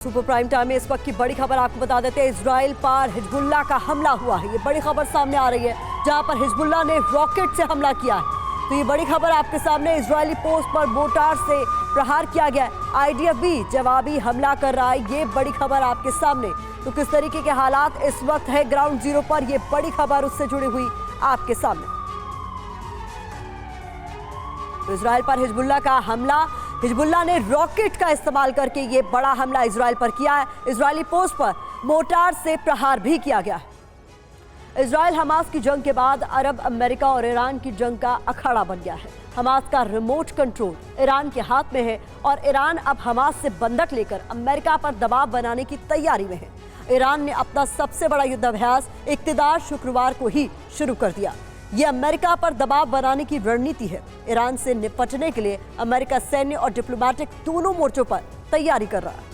Super prime time में इस वक्त की बड़ी खबर आपको बता देते हैं। इजराइल पर हिजबुल्लाह का हमला हुआ है। ये बड़ी खबर सामने आ रही है, जहां पर हिजबुल्लाह ने रॉकेट से हमला किया है। तो ये बड़ी खबर आपके सामने, इजरायली पोस्ट पर मोर्टार से प्रहार किया गया है। आईडीएफ भी जवाबी हमला कर रहा है। ये बड़ी खबर आपके सामने। तो किस तरीके के हालात इस वक्त है ग्राउंड जीरो पर, ये बड़ी खबर उससे जुड़ी हुई आपके सामने। तो इजराइल पर हिजबुल्लाह का हमला, हिजबुल्लाह ने रॉकेट का इस्तेमाल करके ये बड़ा हमला इजराइल पर किया है। इजरायली पोस्ट पर मोर्टार से प्रहार भी किया गया है। इजराइल हमास की जंग के बाद अरब, अमेरिका और ईरान की जंग का अखाड़ा बन गया है। हमास का रिमोट कंट्रोल ईरान के हाथ में है और ईरान अब हमास से बंधक लेकर अमेरिका पर दबाव बनाने की तैयारी में है। ईरान ने अपना सबसे बड़ा युद्धाभ्यास इक्तदार शुक्रवार को ही शुरू कर दिया। ये अमेरिका पर दबाव बनाने की रणनीति है। ईरान से निपटने के लिए अमेरिका सैन्य और डिप्लोमेटिक दोनों मोर्चों पर तैयारी कर रहा है।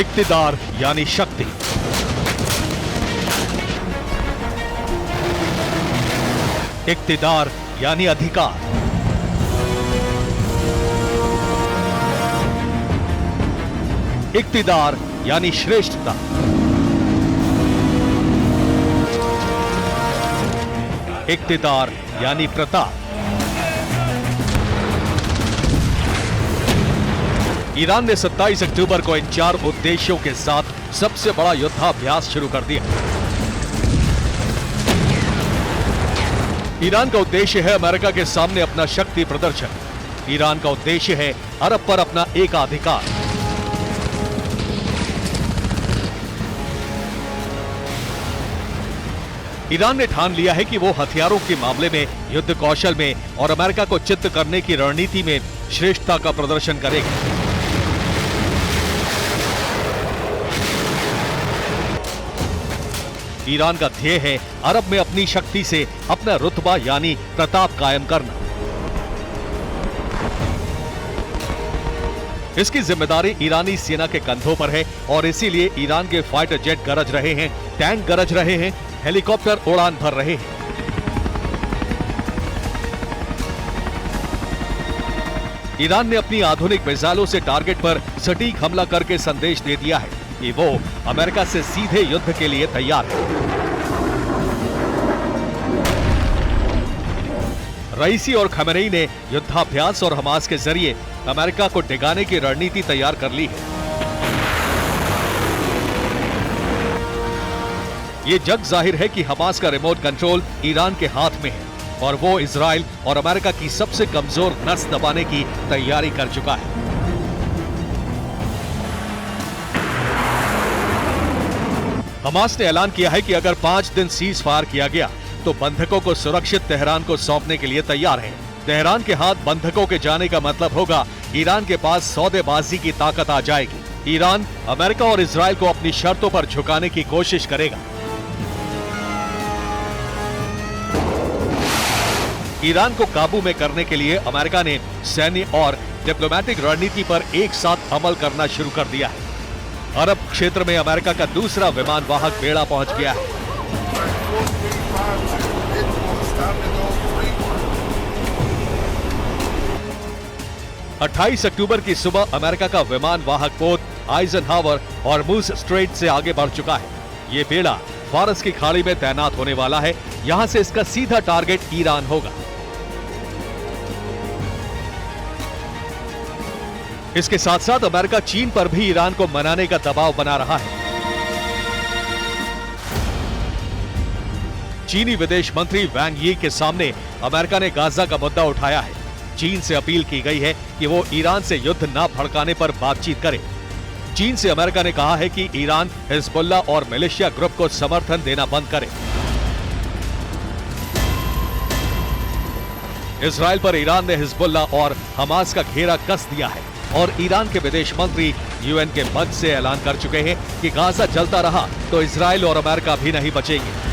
इक्तिदार यानी शक्ति, इक्तिदार यानी अधिकार, इक्तिदार यानी श्रेष्ठता, इक्तिदार यानी प्रताप। ईरान ने 27 अक्टूबर को इन 4 उद्देश्यों के साथ सबसे बड़ा युद्धाभ्यास शुरू कर दिया। ईरान का उद्देश्य है अमेरिका के सामने अपना शक्ति प्रदर्शन। ईरान का उद्देश्य है अरब पर अपना एकाधिकार। ईरान ने ठान लिया है कि वो हथियारों के मामले में, युद्ध कौशल में और अमेरिका को चित्त करने की रणनीति में श्रेष्ठता का प्रदर्शन करेगा। ईरान का ध्येय है अरब में अपनी शक्ति से अपना रुतबा यानी प्रताप कायम करना। इसकी जिम्मेदारी ईरानी सेना के कंधों पर है और इसीलिए ईरान के फाइटर जेट गरज रहे हैं, टैंक गरज रहे हैं, हेलीकॉप्टर उड़ान भर रहे हैं। ईरान ने अपनी आधुनिक मिसाइलों से टारगेट पर सटीक हमला करके संदेश दे दिया है कि वो अमेरिका से सीधे युद्ध के लिए तैयार है। रईसी और खमेनी ने युद्धाभ्यास और हमास के जरिए अमेरिका को डिगाने की रणनीति तैयार कर ली है। ये जग जाहिर है कि हमास का रिमोट कंट्रोल ईरान के हाथ में है और वो इजराइल और अमेरिका की सबसे कमजोर नस दबाने की तैयारी कर चुका है। हमास ने ऐलान किया है कि अगर 5 दिन सीज फायर किया गया तो बंधकों को सुरक्षित तेहरान को सौंपने के लिए तैयार है। तेहरान के हाथ बंधकों के जाने का मतलब होगा ईरान के पास सौदेबाजी की ताकत आ जाएगी। ईरान अमेरिका और इजराइल को अपनी शर्तों पर झुकाने की कोशिश करेगा। ईरान को काबू में करने के लिए अमेरिका ने सैन्य और डिप्लोमेटिक रणनीति पर एक साथ अमल करना शुरू कर दिया है। अरब क्षेत्र में अमेरिका का दूसरा विमान वाहक बेड़ा पहुंच गया है। अट्ठाईस अक्टूबर की सुबह अमेरिका का विमान वाहक पोत आइजनहावर हॉर्मुज़ स्ट्रेट से आगे बढ़ चुका है। ये बेड़ा फारस की खाड़ी में तैनात होने वाला है। यहां से इसका सीधा टारगेट ईरान होगा। इसके साथ साथ अमेरिका चीन पर भी ईरान को मनाने का दबाव बना रहा है। चीनी विदेश मंत्री वांग यी के सामने अमेरिका ने गाजा का मुद्दा उठाया है। चीन से अपील की गई है कि वो ईरान से युद्ध न भड़काने पर बातचीत करे। चीन से अमेरिका ने कहा है कि ईरान हिजबुल्लाह और मिलिशिया ग्रुप को समर्थन देना बंद करे। इजराइल पर ईरान ने हिजबुल्लाह और हमास का घेरा कस दिया है और ईरान के विदेश मंत्री यूएन के मंच से ऐलान कर चुके हैं कि गाजा चलता रहा तो इजराइल और अमेरिका भी नहीं बचेंगे।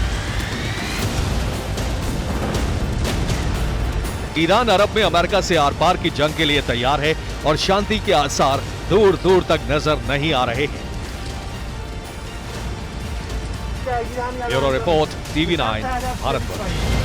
ईरान अरब में अमेरिका से आर पार की जंग के लिए तैयार है और शांति के आसार दूर दूर तक नजर नहीं आ रहे हैं। Bureau report, TV9, Bharatvarsh.